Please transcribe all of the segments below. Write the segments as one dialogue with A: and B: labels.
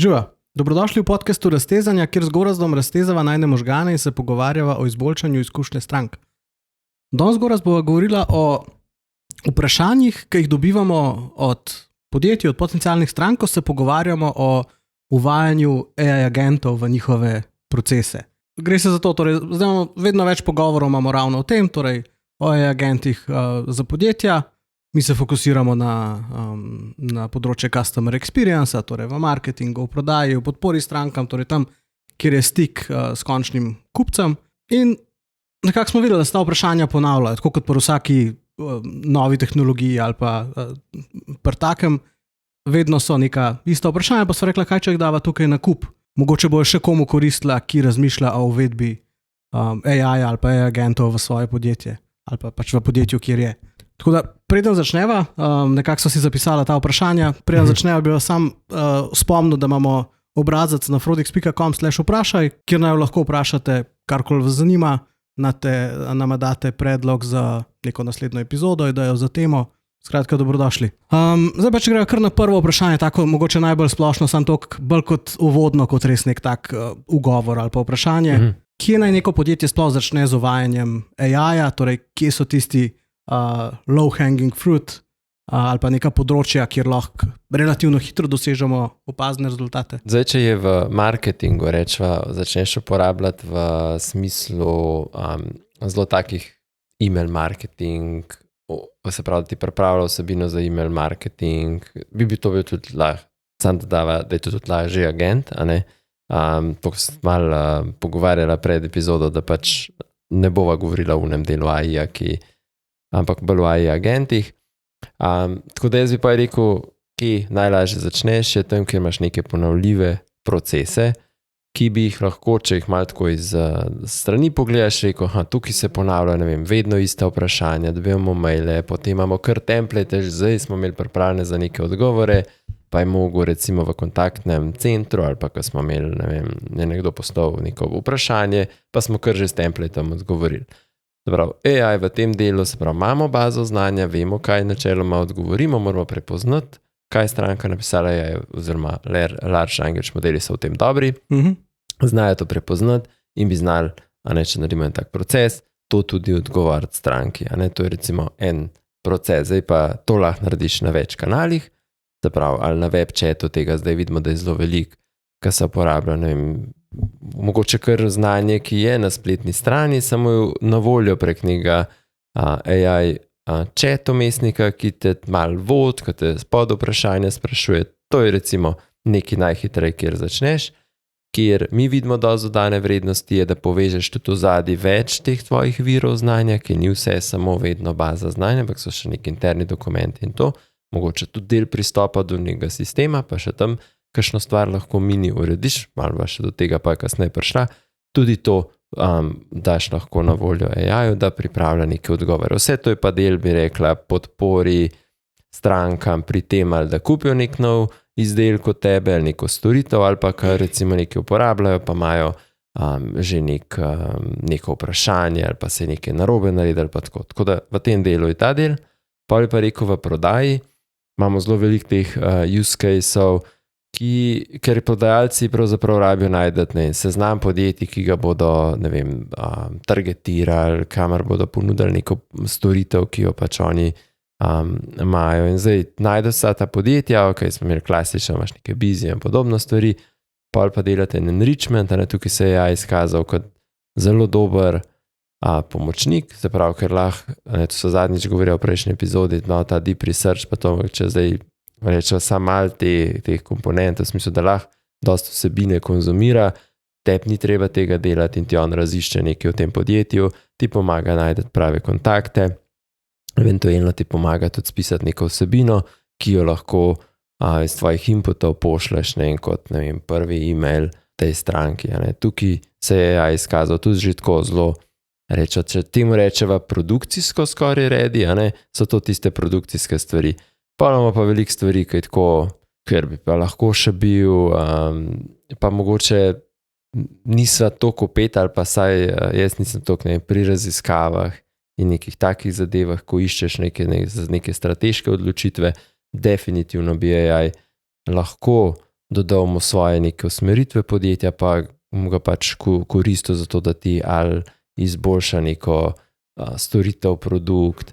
A: Živa, dobrodošli v podcastu Raztezanja, kjer z Gorazdom raztezava najne možgane in se pogovarjava o izboljšanju izkušnje strank. Danes Gorazd bova govorila o vprašanjih, ki jih dobivamo od podjetij, od potencialnih strank, ko se pogovarjamo o uvajanju AI agentov v njihove procese. Gre se za to, torej, zdaj imamo vedno več pogovorov imamo ravno o tem, torej o AI agentih za podjetja. Mi se fokusiramo na področje customer experience, torej v marketingu, v prodaji, v podpori strankam, torej tam, kjer je stik s končnim kupcem. In nekako smo videli, da se ta vprašanja ponavljajo, tako kot pri vsaki novi tehnologiji ali pa pri takem, vedno so neka ista vprašanja, pa so rekla, kaj če jih dava tukaj na kup. Mogoče bo še komu koristila, ki razmišlja o uvedbi AI ali pa AI agentov v svoje podjetje ali pa pač v podjetju, kjer je. Tako da, preden začneva, nekako so si zapisala ta vprašanja, preden začneva bi vas sam spomnil, da imamo obrazac na frodix.com/vprašaj, kjer naj lahko vprašate, karkoli vas zanima, nama date predlog za neko naslednjo epizodo, idejo za temo, skratka dobrodošli. Zdaj pa če greva kar na prvo vprašanje, tako mogoče najbolj splošno, samo toliko bolj kot uvodno, kot res nek tak ugovor ali pa vprašanje. Kje naj neko podjetje sploh začne z uvajanjem AI-ja, torej kje so tisti low-hanging fruit ali pa neka področja, kjer lahko relativno hitro dosežemo opazne rezultate?
B: Zdaj, če je v marketingu, začneš uporabljati v smislu zelo takih email marketing, se pravi, da ti pripravlja vsebino za email marketing, bi to bil tudi lahko, sam dodava, da je to tudi lahko že agent, a ne? To sem malo pogovarjala pred epizodo, da pač ne bova govorila v unem delu AI-ja, ampak bolj o AI agentih. Tako da jaz bi pa rekel, kje najlažje začneš, je tam, kjer imaš neke ponovljive procese, ki bi jih lahko, če jih malo tako iz strani pogledaš, rekel, tukaj se ponavlja, ne vem, vedno ista vprašanja, dobivamo maile, potem imamo kar template, zdaj smo imeli pripravljene za neke odgovore, pa je mogo recimo v kontaktnem centru ali pa ko smo imeli, ne vem, nekdo poslal neko vprašanje, pa smo kar že s templatom odgovorili. Prav, AI v tem delu, se pravi, imamo bazo znanja, vemo, kaj načeloma odgovorimo, moramo prepoznati, kaj stranka napisala je, oziroma large language modeli so v tem dobri, znajo to prepoznati in bi znali, če naredimo en tak proces, to tudi odgovarjati stranki. To je recimo en proces, zdaj pa to lahko narediš na več kanalih, se pravi, ali na web chatu, tega zdaj vidimo, da je zelo veliko, kar se uporablja, ne vem, mogoče kar znanje, ki je na spletni strani, samo je na voljo prek njega AI chat umestnika, ki te malo vod, ki te spod vprašanja sprašuje. To je recimo nekaj najhitreje, kjer začneš, kjer mi vidimo dosti dodane vrednosti, je, da povežeš tudi vzadi več teh tvojih virov znanja, ki ni vse samo vedno baza znanja, ampak so še neki interni dokumenti in to. Mogoče tudi del pristopa do nekega sistema, pa še tam kakšno stvar lahko mini urediš, malo pa še do tega pa je kasneje prišla, tudi to daš lahko na voljo AI-ju, da pripravlja neke odgovore. Vse to je pa del, bi rekla, podpori strankam pri tem, ali da kupijo nek nov izdelek od tebe, ali neko storitev, ali pa kar recimo nekaj uporabljajo, pa imajo že neko vprašanje, ali pa se nekaj narobe naredi, ali pa tako. Tako da v tem delu je ta del. Pa bi pa rekel, v prodaji imamo zelo veliko teh use case-ov, ker prodajalci pravzaprav rabijo najti seznam podjetij, ki ga bodo, ne vem, targetirali, kamor bodo ponudili neko storitev, ki jo pač oni imajo. In zdaj najdejo vsa ta podjetja, smo imeli klasično, imaš neke bizije in podobno stvari, pol pa delate en enrichment, tukaj se je izkazal kot zelo dober pomočnik, se pravi, ker lahko, to so zadnjič govoril v prejšnji epizodi, ta deep research, pa to, če zdaj rečeva samo malo teh komponentov, v smislu, da lahko dosti vsebine konzumira, tebi ni treba tega delati in ti on razišče nekaj v tem podjetju, ti pomaga najti prave kontakte, eventualno ti pomaga tudi spisati neko vsebino, ki jo lahko iz tvojih inputov pošleš kot, ne vem, prvi email tej stranki. Tukaj se je izkazal tudi že tako zelo, če temu rečeva produkcijsko skoraj ready, so to tiste produkcijske stvari. Pa imamo pa veliko stvari, ki je tako, ker bi pa lahko še bil, pa mogoče nisva toliko opet, ali pa saj jaz nisem toliko pri raziskavah in nekih takih zadevah, ko iščeš neke strateške odločitve, definitivno bi AI lahko dodal mu svoje neke usmeritve podjetja, pa mu ga pač koristil za to, da ti ali izboljša neko storitev, produkt.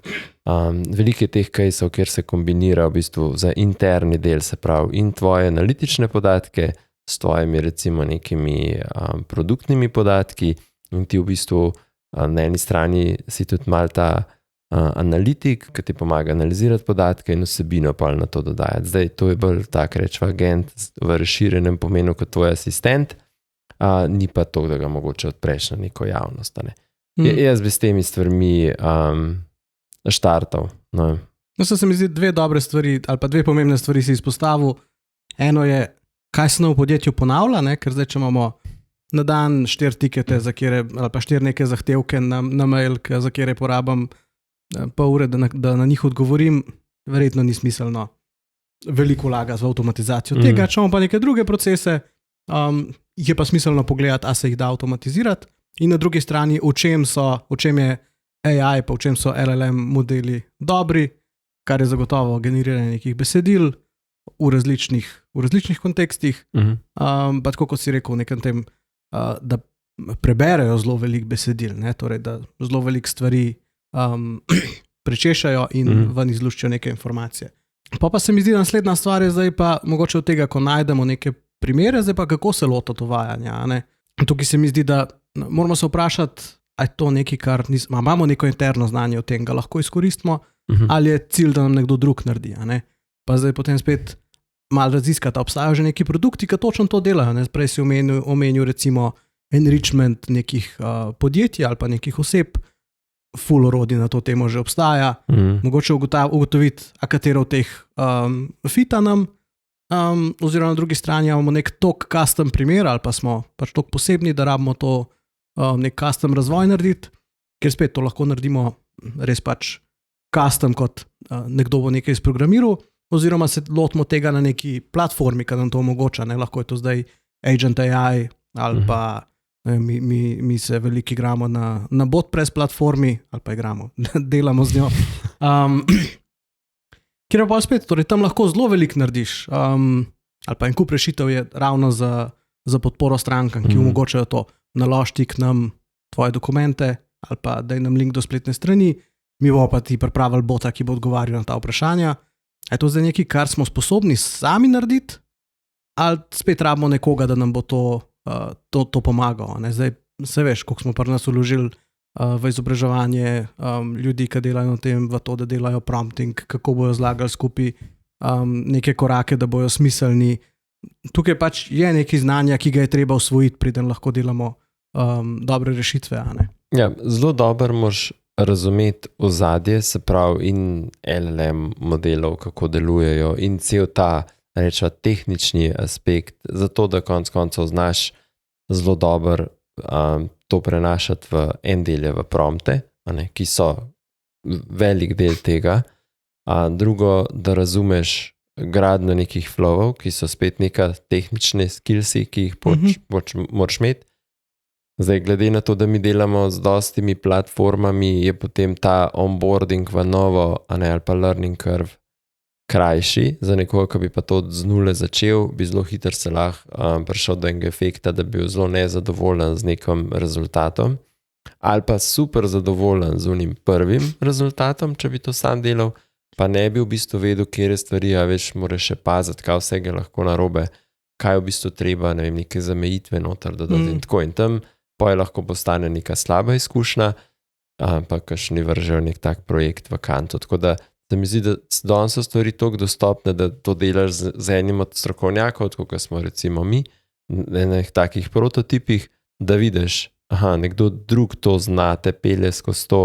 B: Veliko je teh caseov, kjer se kombinira v bistvu za interni del, se pravi, in tvoje analitične podatke s tvojimi recimo nekimi produktnimi podatki in ti v bistvu na eni strani si tudi mal ta analitik, ki ti pomaga analizirati podatke in vsebino pa na to dodajati. Zdaj, to je bolj tak rečva agent v razširjenem pomenu kot tvoj asistent, ni pa to, da ga mogoče odpreš na neko javnost. Ne? Jaz bi s temi stvarmi štartal. No,
A: se mi zdi dve dobre stvari, ali pa dve pomembne stvari si izpostavil. Eno je, kaj se v podjetju ponavlja, ne? Ker zdaj, če imamo na dan 4 tikete, ali pa 4 neke zahtevke na mail, za kjer porabim pol ure, da na njih odgovorim, verjetno ni smiselno veliko vlagati v avtomatizacijo tega. Če imamo pa neke druge procese, je pa smiselno pogledati, a se jih da avtomatizirati. In na drugi strani, v čem je AI, pa v čem so LLM modeli dobri, kar je zagotovo generiranje nekih besedil v različnih kontekstih. Pa tako kot si rekel, nekem tem, da preberejo zelo veliko besedil, ne? Torej, da zelo veliko stvari prečešajo in ven izluščijo neke informacije. Pa se mi zdi, naslednja stvar je zdaj pa mogoče od tega, ko najdemo neke primere, zdaj pa kako se lotiti uvajanja. Ne? Tukaj se mi zdi, da moramo se vprašati, a je to nekaj, kar imamo neko interno znanje o tem, ga lahko izkoristimo, ali je cilj, da nam nekdo drug naredi. Ne? Pa zdaj potem spet malo raziskati, obstajajo že neki produkti, ki točno to delajo. Ne? Prej si omenil recimo enrichment nekih podjetij ali pa nekih oseb, ful orodij na to temo že obstaja. Mogoče ugotoviti, a katero od teh fita nam, oziroma na drugi strani imamo nek tok custom primer ali pa smo pač tok posebni, da rabimo to nek custom razvoj narediti, ker spet to lahko naredimo res pač custom, kot nekdo bo nekaj izprogramiral, oziroma se lotimo tega na neki platformi, ki nam to omogoča. Ne? Lahko je to zdaj Agent AI ali pa mi se veliko igramo na BotPress platformi, ali pa igramo, delamo z njo. Kjer pa spet, torej tam lahko zelo veliko narediš, ali pa en kup rešitev je ravno za podporo strankam, ki omogočajo to. Naložiti k nam tvoje dokumente, ali pa daj nam link do spletne strani, mi bo pa ti pripravili bota, ki bo odgovarjal na ta vprašanja. Je to zdaj nekaj, kar smo sposobni sami narediti, ali spet rabimo nekoga, da nam bo to pomagalo. Ne? Zdaj se veš, koliko smo pri nas vložili v izobraževanje ljudi, ki delajo na tem, v to, da delajo prompting, kako bojo zlagali skupaj neke korake, da bojo smiselni. Tukaj pač je nekaj znanja, ki ga je treba usvojiti, preden lahko delamo dobre rešitve. A ne?
B: Ja, zelo dobro moraš razumeti ozadje, se pravi in LLM modelov, kako delujejo in cel ta rečva tehnični aspekt, zato da konec koncev znaš zelo dobro to prenašati v en del v prompte, ki so velik del tega, drugo, da razumeš gradnjo nekih flowov, ki so spet neka tehnične skillsi, ki jih moraš imeti. Zdaj, glede na to, da mi delamo z dostimi platformami, je potem ta onboarding v novo, ali pa learning curve krajši, za nekoga, ki bi pa to z nule začel, bi zelo hitro se lahko prišel do enega efekta, da bi bil zelo nezadovoljen z nekim rezultatom, ali pa super zadovoljen z unim prvim rezultatom, če bi to sam delal, pa ne bi v bistvu vedel, kje stvari, a veš, moraš še paziti, kaj vsega lahko narobe, kaj v bistvu treba, ne vem, neke zamejitve noter dodati in tako in tam, pa je lahko postane neka slaba izkušnja, pa kakšni vržejo nek tak projekt v kanto, tako da se mi zdi, da danes so stvari toliko dostopne, da to delaš z enim od strokovnjakov, kot smo recimo mi, na enih takih prototipih, da vidiš, nekdo drug to zna, te pelje skozi to,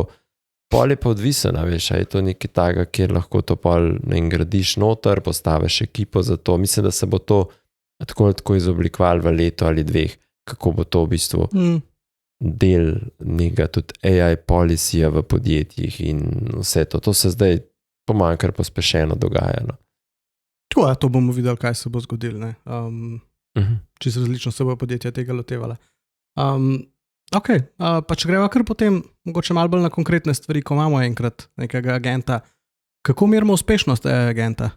B: pol je pa odvisen, veš, a je to nekaj taga, kjer lahko to pol gradiš noter, postaviš ekipo za to. Mislim, da se bo to tako izoblikovalo v letu ali dveh, kako bo to v bistvu del nekega tudi AI policija v podjetjih in vse to. To se zdaj po manj kar pospešeno dogaja. No.
A: To bomo videli, kaj se bo zgodilo. Čisto različno se bo podjetja tega lotevala. Pa če greva kar potem mogoče malo bolj na konkretne stvari, ko imamo enkrat nekega agenta, kako merimo uspešnost agenta?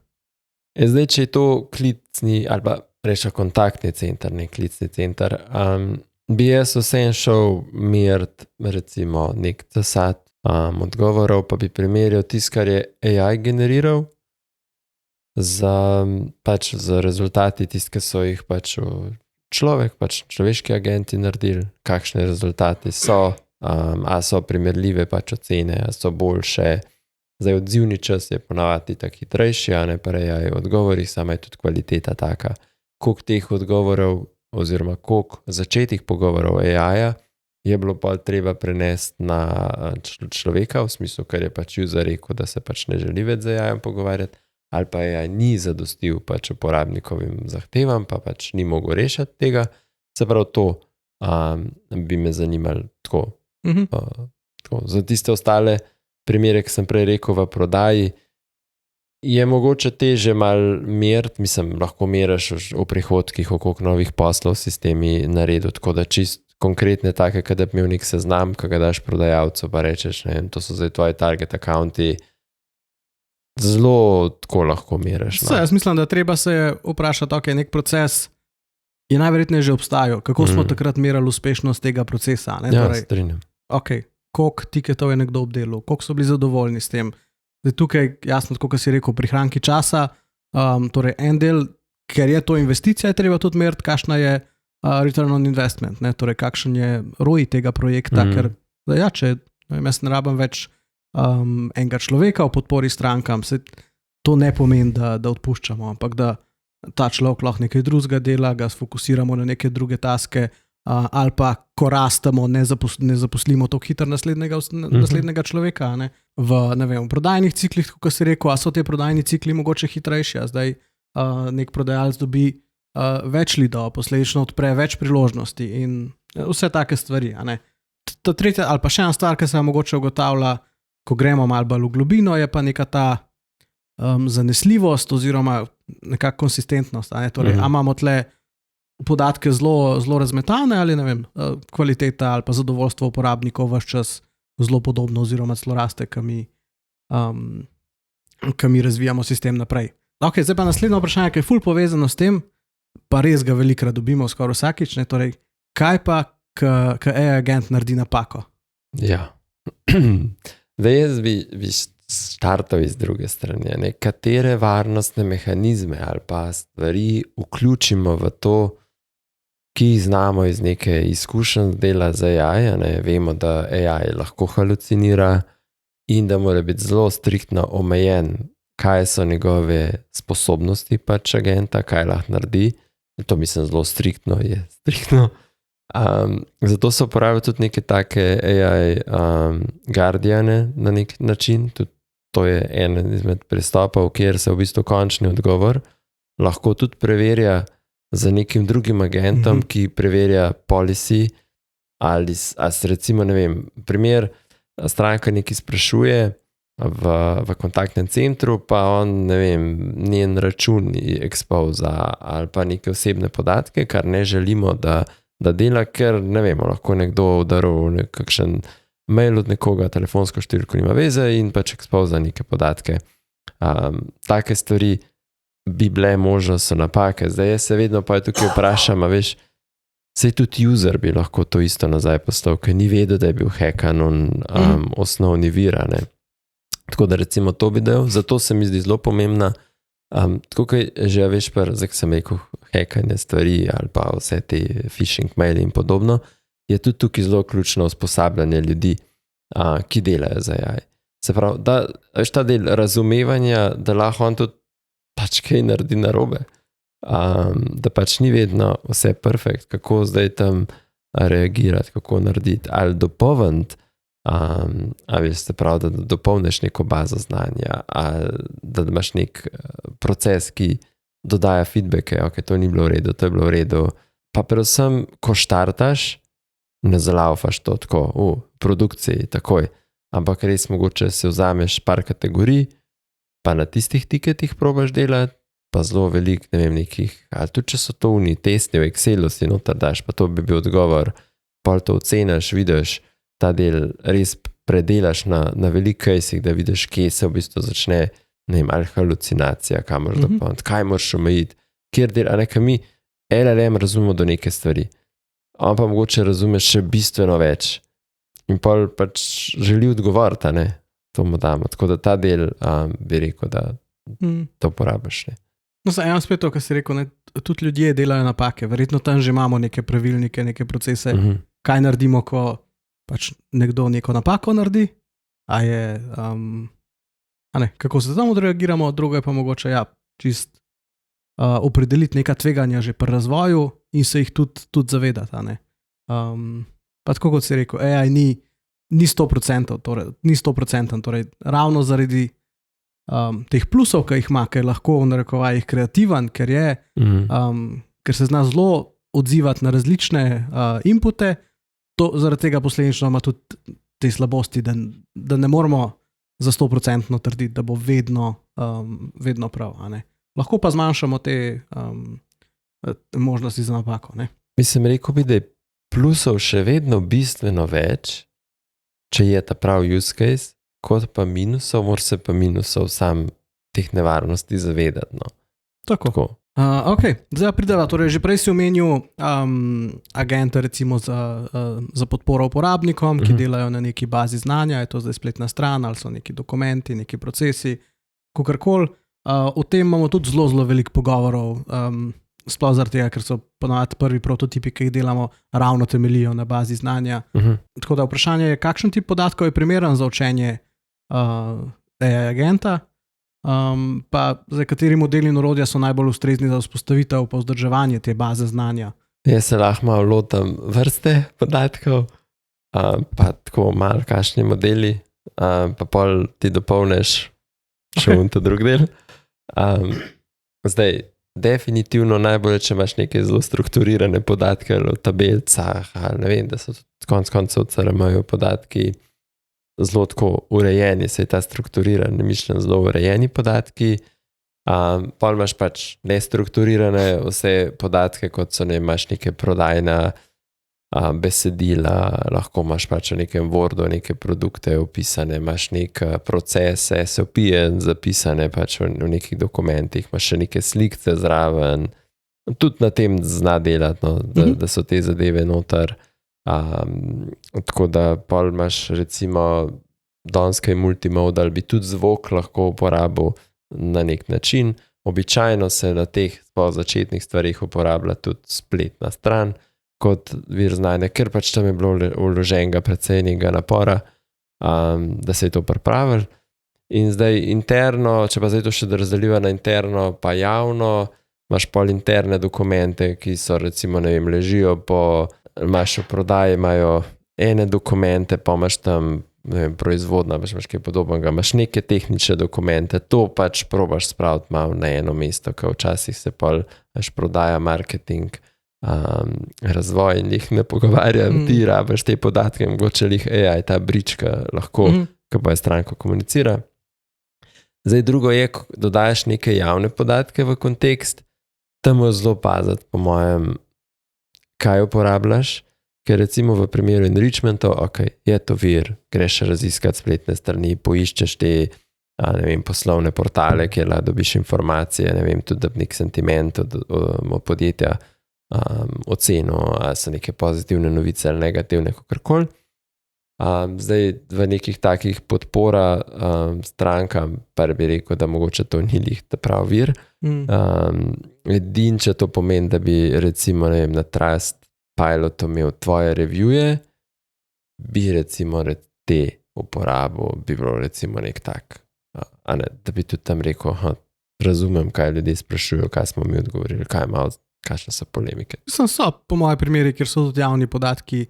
B: Zdaj, če je to klicni ali pa reče kontaktni center, ne klicni center, bi jaz vsem šel meriti recimo nek CSAT odgovorov, pa bi primerjal tisto, kar je AI generiral za rezultati tisto, ki so jih pač človeški agenti naredili, kakšne rezultati so, a so primerljive pač ocene, a so boljše. Zdaj odzivni čas je ponavadi tako hitrejši, a ne pa AI odgovori, sama je tudi kvaliteta taka. Koliko teh odgovorov oziroma koliko začetih pogovorov AI-ja je bilo pa treba prenesti na človeka, v smislu, ker je pač user rekel, da se pač ne želi več z AI-jem pogovarjati, ali pa AI ni zadostil pač uporabnikovim zahtevam, pa pač ni mogel rešiti tega. Se pravi, to bi me zanimalo tako. Za tiste ostale primere, ki sem prej rekel v prodaji, je mogoče teže malo meriti, mislim, lahko meriš v prihodkih, koliko novih poslov sistemi naredil, tako da čist konkretne take, kada bi imel nek seznam, ki ga daš prodajalcu, pa rečeš, ne vem, to so zdaj tvoji target accounti, zelo tako lahko meriš. No?
A: Jaz mislim, da treba se vprašati, ok, nek proces je najverjetneje že obstajal, kako smo takrat merili uspešnost tega procesa. Ne?
B: Ja, strinjam.
A: Ok, koliko tiketov je nekdo obdelal, koliko so bili zadovoljni s tem. Zdaj tukaj, jasno, tako kot si rekel, prihranki časa, torej en del, ker je to investicija, je treba tudi meriti, kakšna je return on investment, ne? Torej kakšen je ROI tega projekta, ker ja, če jaz ne rabim več enega človeka v podpori strankam, se to ne pomeni, da odpuščamo, ampak da ta človek lahko nekaj drugega dela, ga sfokusiramo na neke druge taske, ali pa ko rastemo, ne zaposlimo tako hitro naslednjega človeka. Ne? V prodajnih ciklih, kot si rekel, a so te prodajni cikli mogoče hitrejši, a zdaj nek prodajalec dobi več lidov, posledično odpre več priložnosti in vse take stvari. A ne? Ta tretja, ali pa še ena stvar, ki se mogoče ugotavlja, ko gremo malo bolj v globino, je pa neka ta zanesljivost oziroma nekako konsistentnost. A ne? Torej, a imamo tle podatke zelo razmetane ali ne vem, kvaliteta ali pa zadovoljstvo uporabnikov vaš čas zelo podobno oziroma celo raste, ki mi razvijamo sistem naprej. Ok, zdaj pa naslednje vprašanje, ki je ful povezano s tem, pa res ga velikrat dobimo skoraj vsakič, ne? Torej, kaj pa, ko AI agent naredi napako?
B: Ja, da jaz bi startal iz druge strani, ne? Katere varnostne mehanizme ali pa stvari vključimo v to, ki znamo iz neke izkušenj dela z AI, ne? Vemo, da AI lahko halucinira in da mora biti zelo striktno omejen, kaj so njegove sposobnosti pač agenta, kaj lahko naredi. To mislim zelo striktno je striktno. Zato se uporabljajo tudi neke take AI guardiane na nek način. Tudi to je en izmed pristopov, kjer se v bistvu končni odgovor lahko tudi preverja za nekim drugim agentom, ki preverja policy ali se recimo, ne vem, primer, stranka nekaj sprašuje v kontaktnem centru, pa on, ne vem, njen račun expose ali pa neke osebne podatke, kar ne želimo, da dela, ker ne vemo, lahko nekdo udaril nekakšen mail od nekoga, telefonsko številko nima veze in pač expose neke podatke. Take stvari bi bile možno, so napake. Zdaj jaz se vedno pa tukaj vprašam, a veš, sej tudi user bi lahko to isto nazaj poslal, ker ni vedel, da je bil hackan osnovni vir, ne. Tako da recimo to bi del, zato se mi zdi zelo pomembna. Tako kaj že veš, zdaj sem rekel hackanje stvari ali pa vse te phishing maili in podobno, je tudi tukaj zelo ključno usposabljanje ljudi, ki delajo za AI. Se pravi, da veš ta del razumevanja, da lahko on tudi pač kaj naredi narobe, da pač ni vedno vse perfekt, kako zdaj tam reagirati, kako narediti, ali dopolniti, a veš, se pravi, da dopolniš neko bazo znanja, ali da imaš nek proces, ki dodaja feedbacke, ok, to ni bilo v redu, to je bilo v redu. Pa predvsem, ko štartaš, ne zalaufaš to tako, v produkciji takoj, ampak res mogoče si vzameš par kategorij, pa na tistih tiketih probaš delati, pa zelo veliko, ne vem, nekih, ali tudi če so to testi v Excelu si noter daš, pa to bi bil odgovor, pol to oceniš, vidiš, ta del res predelaš na veliko caseih, da vidiš, kje se v bistvu začne, ne vem, ali halucinacija, kaj moraš dopolniti, kaj moraš omejiti, kjer del, a nekaj mi LLM razumemo do neke stvari, on pa mogoče razume še bistveno več. In pol pač želi odgovoriti, ne, to mu damo. Tako da ta del bi rekel, da to uporabiš. Ne.
A: No, eno spet to, kar si rekel, ne, tudi ljudje delajo napake. Verjetno tam že imamo neke pravilnike, neke procese, kaj naredimo, ko pač nekdo neko napako naredi, kako se tam odreagiramo, drugo je pa mogoče čist opredeliti neka tveganja že pri razvoju in se jih tudi zavedati. Ne. Pa tako kot si rekel, AI ni 100%, torej ravno zaradi teh plusov, ki jih ima, ker je lahko v narekovajih kreativen, ker se zna zelo odzivati na različne inpute, zaradi tega posledično ima tudi te slabosti, da ne moramo za 100% trditi, da bo vedno prav. A ne? Lahko pa zmanjšamo te možnosti za napako. Ne?
B: Mislim, rekel bi, da je plusov še vedno bistveno več, če je ta prav use case, kot pa minusov, mora se pa minusov sam teh nevarnosti zavedati. No.
A: Tako. Ok, zdaj prideva, torej že prej si omenil agente recimo za podporo uporabnikom, ki delajo na neki bazi znanja, je to zdaj spletna stran, ali so neki dokumenti, neki procesi, kakorkoli. O tem imamo tudi zelo, zelo veliko pogovorov, sploh zaradi tega, ker so ponavadi prvi prototipi, ki jih delamo, ravno temeljijo na bazi znanja. Tako da vprašanje je, kakšen tip podatkov je primeren za učenje AI agenta, pa za kateri modeli in orodja so najbolj ustrezni za vzpostavitev pa vzdrževanje te baze znanja.
B: Jaz se lahko malo lotam vrste podatkov, pa tako malo kakšni modeli, pa pol ti dopolneš še to drug del. Zdaj, definitivno najbolje, če imaš neke zelo strukturirane podatke ali v tabelcah, ali ne vem, da so konec koncev CRM-ju podatki zelo tako urejeni, se je ta strukturiran, nemišljen zelo urejeni podatki. Pol imaš pač nestrukturirane vse podatke, kot so imaš neke prodajna besedila, lahko imaš pač v nekem Wordu neke produkte opisane, imaš nek proces SOP-je zapisane pač v nekih dokumentih, imaš še neke slikce zraven, tudi na tem zna delati, no, da so te zadeve noter. Tako da pol imaš recimo danes kaj multimodal, bi tudi zvok lahko uporabil na nek način. Običajno se na teh začetnih stvarih uporablja tudi spletna stran kot vir znanja, ker pač tam je bilo vloženega precej nekega napora, da se je to pripravil. In zdaj interno, če pa zdaj to še razdeljiva na interno pa javno, imaš pol interne dokumente, ki so recimo, ne vem, ležijo imaš v prodaji, imajo ene dokumente, pa imaš tam, ne vem, proizvodna, imaš kaj podobnega, imaš neke tehnične dokumente, to pač probaš spraviti malo na eno mesto, ker včasih se pol prodaja, marketing, razvoj in jih ne pogovarjam, ti rabiš te podatke, mogoče jih AI, ta brička lahko, ko pa je stranko komunicira. Zdaj drugo je, ko dodajaš neke javne podatke v kontekst, tam je zelo paziti, po mojem, kaj uporabljaš, ker recimo v primeru enrichmentov, ok, je to vir, greš raziskati spletne strani, poiščeš te, ne vem, poslovne portale, kjer lahko dobiš informacije, ne vem, tudi nek sentiment od podjetja, oceno, ali so neke pozitivne novice ali negativne, kakorkoli. Zdaj v nekih takih podpora strankam, pa bi rekel, da mogoče to ni lih ta prav vir. Edin, če to pomeni, da bi recimo, ne vem, na Trustpilotu imel tvoje reviewje, bi recimo te uporabil, bi bilo recimo nek tak, da bi tudi tam rekel, razumem, kaj ljudje sprašujejo, kaj smo mi odgovorili, kakšne so polemike.
A: So po mojem primeri, kjer so tudi javni podatki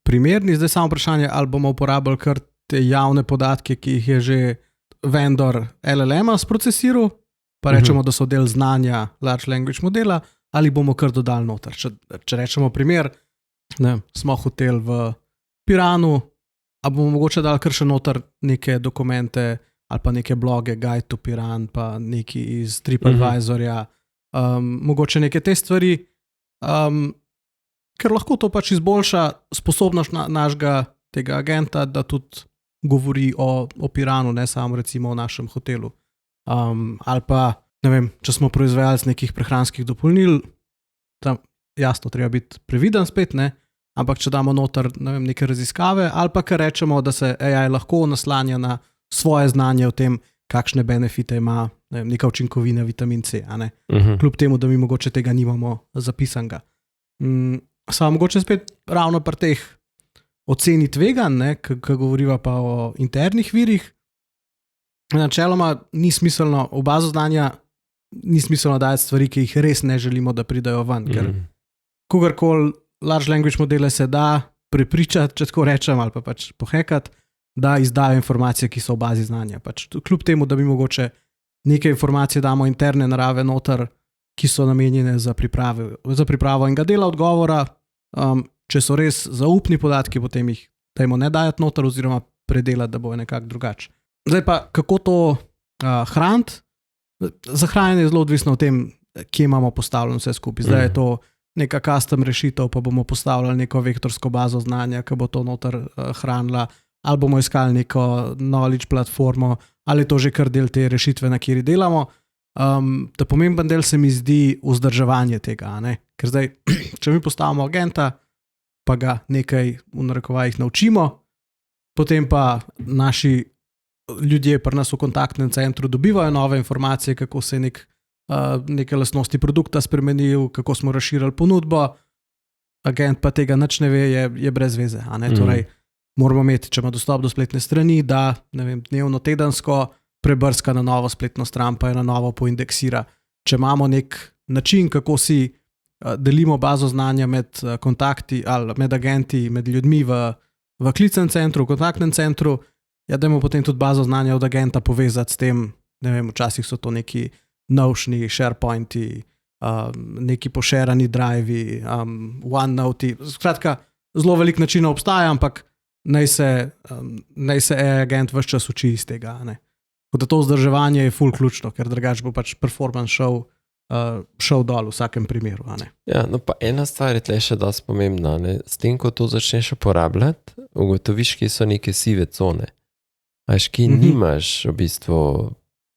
A: primerni, zdaj samo vprašanje, ali bomo uporabljali kar te javne podatke, ki jih je že vendor LLM-a sprocesiral, pa rečemo, da so del znanja large language modela, ali bomo kar dodali noter. Če rečemo primer, smo hoteli v Piranu, a bomo mogoče dali kar še noter neke dokumente ali pa neke bloge, Guide to Piran, pa neki iz TripAdvisorja, mogoče neke te stvari, ker lahko to pač izboljša sposobnost našega tega agenta, da tudi govori o Piranu, ne samo recimo o našem hotelu. Ali pa, ne vem, če smo proizvajalci nekih prehranskih dopolnil, tam jasno, treba biti previden spet, ne? Ampak če damo noter neke raziskave, ali pa kar rečemo, da se AI lahko naslanja na svoje znanje o tem, kakšne benefite ima neka učinkovina vitamin C, a ne? Kljub temu, da mi mogoče tega nimamo zapisanega. Samo mogoče spet ravno pri teh oceni tveganj, ki govoriva pa o internih virih, načeloma ni smiselno, v bazo znanja ni smiselno dajati stvari, ki jih res ne želimo, da pridajo ven, ker kogarkoli large language modele se da prepričati, če tako rečem, ali pa pač pohekati, da izdajo informacije, ki so v bazi znanja. Pač, kljub temu, da mi mogoče neke informacije damo interne narave noter, ki so namenjene za pripravo enega dela odgovora, če so res zaupni podatki, potem jih dajmo ne dajati noter oziroma predelati, da bo nekako drugače. Zdaj pa, kako to hraniti? Za hranjenje je zelo odvisno od tem, kje imamo postavljeno vse skupaj. Zdaj je to neka custom rešitev, pa bomo postavljali neko vektorsko bazo znanja, ki bo to noter hranila, ali bomo iskali neko knowledge platformo, ali je to že kar del te rešitve, na kjeri delamo. Ta pomemben del se mi zdi vzdrževanje tega, ne? Ker zdaj, če mi postavimo agenta, pa ga nekaj v narekovajih naučimo, potem pa naši ljudje pri nas v kontaktnem centru dobivajo nove informacije, kako se je neke lastnosti produkta spremenil, kako smo razširili ponudbo, agent pa tega nič ne ve, je brez veze. A ne? Torej, moramo imeti, če ima dostop do spletne strani, da dnevno, tedensko prebrska na novo spletno stran, pa je na novo poindeksira. Če imamo nek način, kako si delimo bazo znanja med kontakti ali med agenti, med ljudmi v klicnem centru, v kontaktnem centru, dajmo potem tudi bazo znanja od agenta povezati s tem, ne vem, včasih so to neki Notioni, SharePointi, neki pošerani drivi, OneNote. Skratka, zelo velik načinov obstaja, ampak naj se agent ves čas uči iz tega. Da to vzdrževanje je ful ključno, ker drugače bo pač performance šel dol v vsakem primeru.
B: Ja, no pa ena stvar je tle še dosti pomembna. S tem, ko to začneš uporabljati, ugotoviš, kje so neke sive cone. Až ki nimaš v bistvu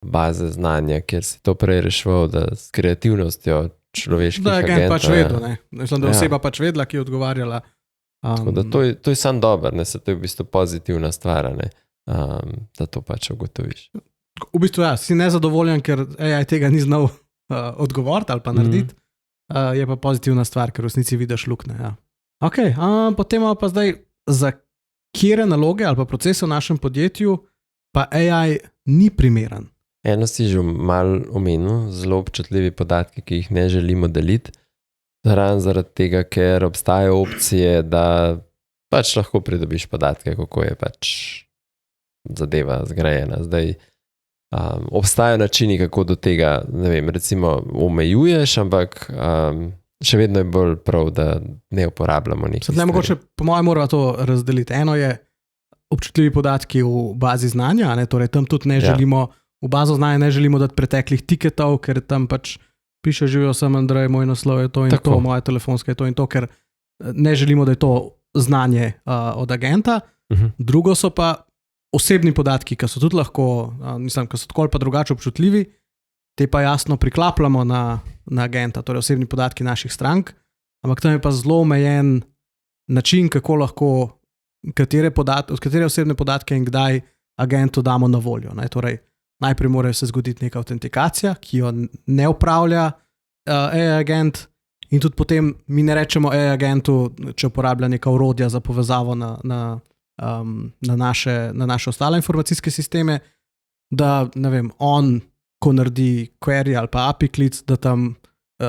B: baze znanja, ker si to prej rešval, da s kreativnostjo človeških agentov. Da je agent pač vedel, ne? Mislim, da je oseba pač vedela, ki je odgovarjala. To je sam dober, se to je v bistvu pozitivna stvar, da to pač ugotoviš.
A: V bistvu si nezadovoljen, ker AI tega ni znal odgovoriti ali pa narediti, je pa pozitivna stvar, ker v resnici vidiš luknje. Ja. Ok, potem pa zdaj, za kjere naloge ali pa procese v našem podjetju pa AI ni primeren.
B: Eno si že malo omenil, zelo občutljivi podatki, ki jih ne želimo deliti, zaradi tega, ker obstajajo opcije, da pač lahko pridobiš podatke, kako je pač zadeva zgrajena. Zdaj, obstajajo načini, kako do tega, ne vem, recimo omejuješ, ampak še vedno je bolj prav, da ne uporabljamo nekih stvari.
A: Mogoče, po mojem, moramo to razdeliti. Eno je občutljivi podatki v bazi znanja, torej tam tudi ne želimo, v bazo znanja ne želimo dati preteklih tiketov, ker tam pač piše, živijo sem Andrej, moj naslov je to in tako. To, moja telefonska je to in to, ker ne želimo, da je to znanje od agenta. Drugo so pa osebni podatki, ki so tudi lahko, ki so tako ali pa drugače občutljivi, te pa jasno priklapljamo na agenta, torej osebni podatki naših strank, ampak tam je pa zelo omejen način, kako lahko katere osebne podatke in kdaj agentu damo na voljo. Torej, najprej mora se zgoditi neka autentikacija, ki jo ne upravlja AI agent, in tudi potem mi ne rečemo AI agentu, če uporablja neka orodja za povezavo na naše ostale informacijske sisteme, da, ne vem, on, ko naredi query ali pa API klic, da tam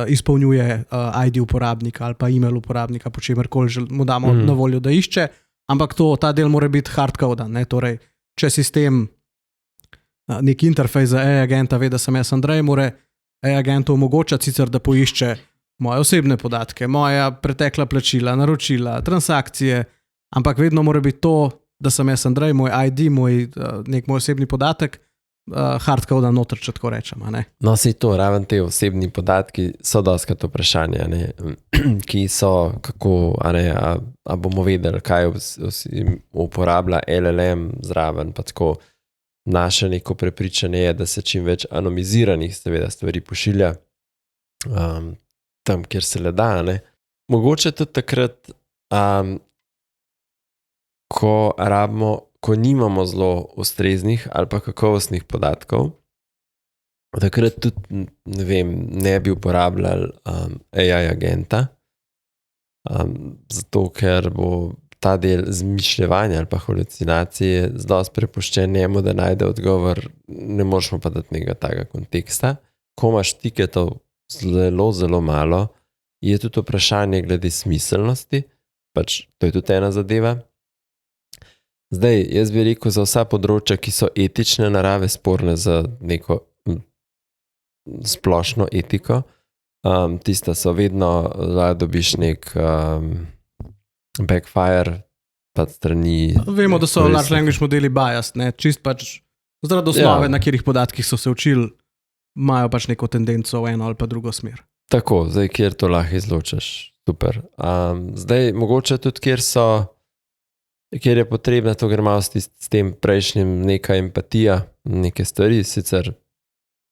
A: izpolnjuje ID uporabnika ali pa email uporabnika, po čemerkoli mu damo na voljo, da išče, ampak ta del mora biti hardcodan. Torej, če sistem nek interfejs za AI agenta ve, da sem jaz Andrej, mora AI agentu omogočati sicer, da poišče moje osebne podatke, moja pretekla plačila, naročila, transakcije, ampak vedno mora biti to, da sem jaz Andrej, moj ID, nek moj osebni podatek, hardcodan noter, če tako rečem.
B: No, si to, raven te osebni podatki so dostakrat vprašanja, ki so, kako, a bomo vedeli, kaj uporablja LLM zraven, pa tako. Naše neko prepričanje je, da se čim več anonimiziranih seveda stvari pošilja. tam, kjer se le da. Ne? Mogoče tudi takrat, ko nimamo zelo ustreznih ali pa kakovostnih podatkov, takrat tudi ne bi uporabljali AI agenta, zato ker bo ta del zmišljevanja ali pa halucinacije zelo prepuščen njemu, da najde odgovor, ne moremo pa dati nekega takega konteksta. Ko imaš tiketov zelo, zelo malo, je tudi vprašanje glede smiselnosti, pač to je tudi ena zadeva. Zdaj, jaz bi rekel za vsa področja, ki so etične narave, sporne za neko splošno etiko, tista so vedno, da dobiš nek backfire pa strani.
A: Vemo, da so large language modeli biased, ne? Čist pač zaradi osnove, na katerih podatkih so se učili, imajo pač neko tendenco v eno ali pa drugo smer.
B: Tako, zdaj, kjer to lahko izločaš, super. Zdaj, mogoče tudi, kjer je potrebna, to gre malo s tem prejšnjim neka empatija, neke stvari, sicer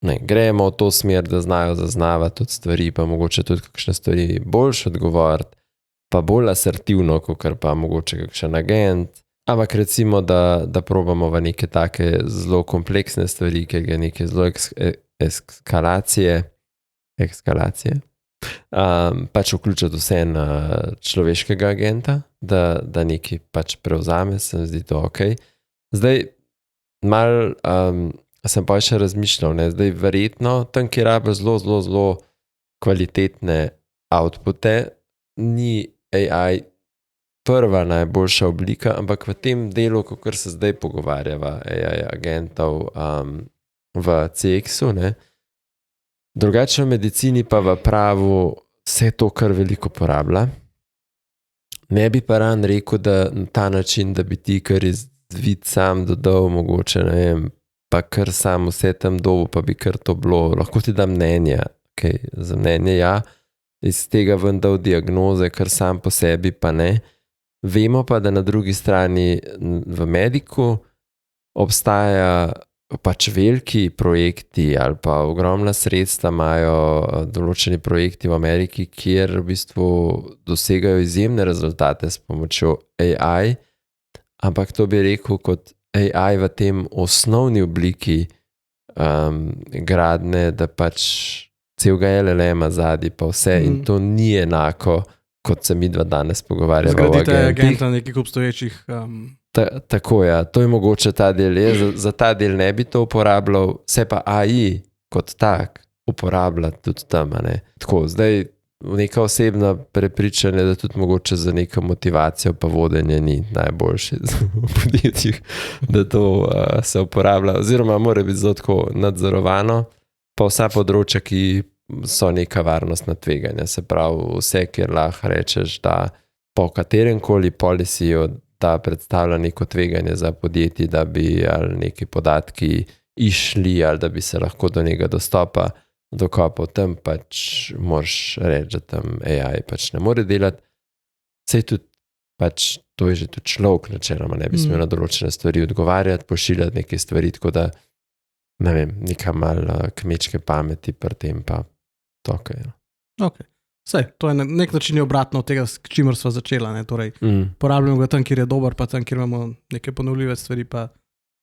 B: gremo v to smer, da znajo zaznavati tudi stvari, pa mogoče tudi kakšne stvari boljše odgovoriti, pa bolj asertivno, kot pa mogoče kakšen agent, ampak recimo, da probamo v neke take zelo kompleksne stvari, ker je neke zelo eskalacije, pač vključiti vse na človeškega agenta, da nekaj pač prevzame, se mi zdi to ok. Zdaj, malo sem pa še razmišljal, zdaj verjetno tam, kjer rabijo zelo, zelo, zelo kvalitetne outpute, ni AI prva najboljša oblika, ampak v tem delu, kakor se zdaj pogovarjava AI agentov v CX-u, drugače v medicini pa v pravu se to kar veliko porablja. Ne bi pa ran rekel, da na ta način, da bi ti kar izvid sam dodal, mogoče, ne vem, pa kar sam vse tam dobu, pa bi kar to bilo, lahko ti dam mnenja, za mnenje ja, iz tega ven dal diagnoze, kar sam po sebi pa ne. Vemo pa, da na drugi strani v mediku obstaja pač veliki projekti ali pa ogromna sredstva imajo določeni projekti v Ameriki, kjer v bistvu dosegajo izjemne rezultate s pomočjo AI, ampak to bi rekel kot AI v tem osnovni obliki gradne, da pač celega LLM-a zadnji pa vse in to ni enako, kot se mi dva danes pogovarjamo.
A: Zgradite agenta nekih obstoječih...
B: Tako, ja, to je mogoče ta del. Za ta del ne bi to uporabljal, se pa AI kot tak uporablja tudi tam. Tako, zdaj neka osebna prepričanja, da tudi mogoče za neko motivacijo pa vodenje ni najboljše v podjetjih, da to se uporablja, oziroma mora biti zelo tako nadzorovano, pa vsa področja, ki so neka varnostna tveganja. Se pravi, vse, kjer lahko rečeš, da po katerem koli policiju da predstavlja neko tveganje za podjetje, da bi ali neki podatki išli ali da bi se lahko do njega dostopa dokopal, tam pač moraš reči, da tam AI pač ne more delati. Sej tudi pač to je že tudi človek načeloma, ne bi smel na določene stvari odgovarjati, pošiljati neke stvari, tako da ne vem, neka malo kmečke pameti pri tem pa to, kaj.
A: Ok. Sej, to je na nek način obratno od tega, s čimer sva začela. Torej, porabljamo ga tam, kjer je dober, pa tam, kjer imamo neke ponovljive stvari, pa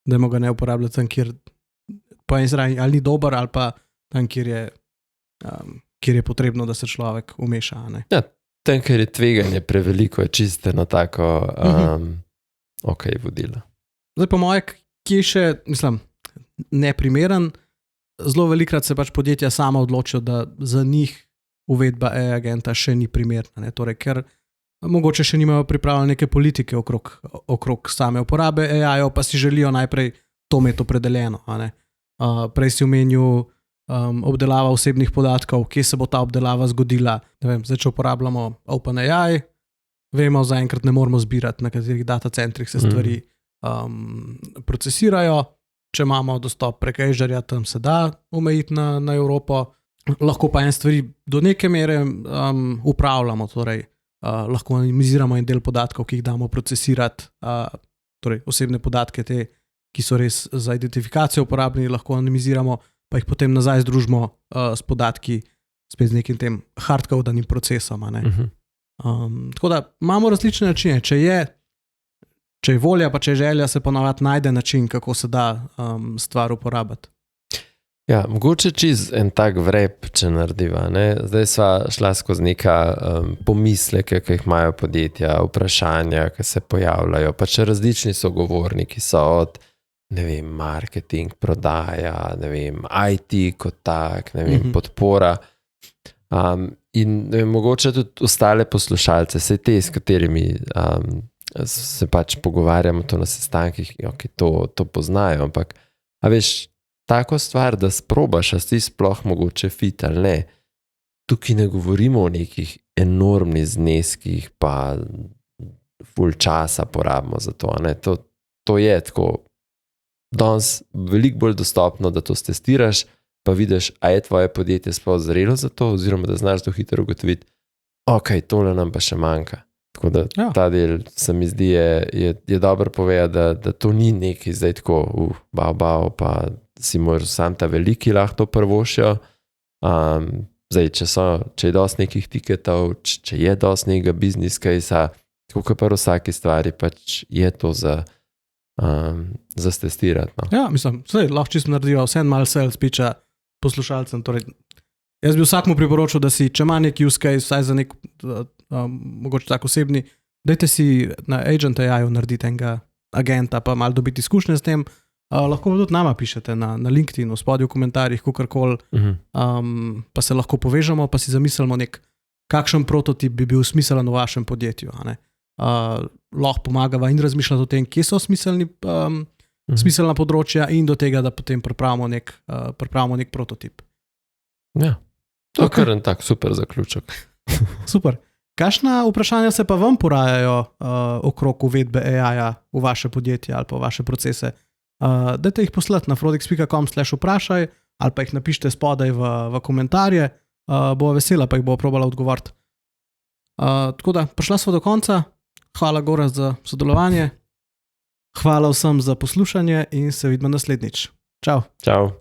A: dajmo ga ne uporabljati tam, kjer po eni strani ali ni dober, ali pa tam, kjer je potrebno, da se človek umeša.
B: Ja, tam, kjer je tveganje preveliko, je čiste na tako ok vodilo.
A: Zdaj, po moje, ki je še, mislim, neprimeren, zelo velikrat se pač podjetja sama odločijo, da za njih uvedba AI agenta še ni primerna, torej, ker mogoče še nimajo pripravljene neke politike okrog same uporabe AI-ja, pa si želijo najprej to imeti opredeljeno. Prej si omenil obdelava osebnih podatkov, kje se bo ta obdelava zgodila. Ne vem, zdaj, če uporabljamo OpenAI, vemo, zaenkrat ne moramo zbirati, na katerih datacentrih se stvari procesirajo. Če imamo dostop prek Azure-ja, tam se da omejiti na Evropo. Lahko pa en stvari do neke mere upravljamo, torej lahko anonimiziramo en del podatkov, ki jih damo procesirati, torej osebne podatke, te, ki so res za identifikacijo uporabni, lahko anonimiziramo, pa jih potem nazaj združimo s podatki, spet z nekim tem hardcodanim procesom. Tako da imamo različne načine. Če je volja, pa če je želja, se ponavadi najde način, kako se da stvar uporabiti.
B: Ja, mogoče čez en tak vrep, če narediva. Ne? Zdaj sva šla skozi neka pomisleke, ki jih imajo podjetja, vprašanja, ki se pojavljajo, pa če različni sogovorniki so od, ne vem, marketing, prodaja, ne vem, IT kot tak, ne vem, podpora. In ne vem, mogoče tudi ostale poslušalce, vse te, s katerimi se pač pogovarjamo to na sestankih, ki to poznajo, ampak, a veš, tako stvar, da sprobaš, a si sploh mogoče fit ali ne. Tukaj ne govorimo o nekih enormnih zneskih, pa ful časa porabimo za to. Ne? To je tako danes veliko bolj dostopno, da to testiraš, pa vidiš, a je tvoje podjetje sploh zrelo za to, oziroma da znaš to hitro ugotoviti, ok, tole nam pa še manjka. Tako da ta del se mi zdi je dobro povedati, da to ni nekaj zdaj tako bao, pa si moraš sam ta veliki lahko to prvošijo. Zdaj, če je dosti nekih tiketov, če je dosti nekega biznis case-a, tako kot pa vsaki stvari, pač je to za stestirati. No.
A: Ja, mislim, lahko čisto naredijo vse malo sales pitcha poslušalcem. Torej, jaz bi vsakmu priporočil, da si, če ima nek use case, vsaj za nek mogoče tak osebni, dajte si na Agent AI-u narediti enega agenta, pa malo dobiti izkušnje s tem. Lahko tudi nama pišete na LinkedInu, spodaj v komentarjih, kakorkoli, pa se lahko povežemo, pa si zamislimo kakšen prototip bi bil smiselen v vašem podjetju. Lahko pomagava in razmišljati o tem, kje so smiselna področja in do tega, da potem pripravimo nek prototip.
B: Ja, to je kar en tak super zaključek.
A: Super. Kakšna vprašanja se pa vam porajajo okrog uvedbe AI-ja v vaše podjetje ali pa v vaše procese? Dajte jih poslati na frodix.com/vprašaj ali pa jih napišite spodaj v komentarje, bo vesela, pa jih bo probala odgovoriti. Tako da, prišla smo do konca. Hvala Gorazd za sodelovanje. Hvala vsem za poslušanje in se vidimo naslednjič. Čau.
B: Čau.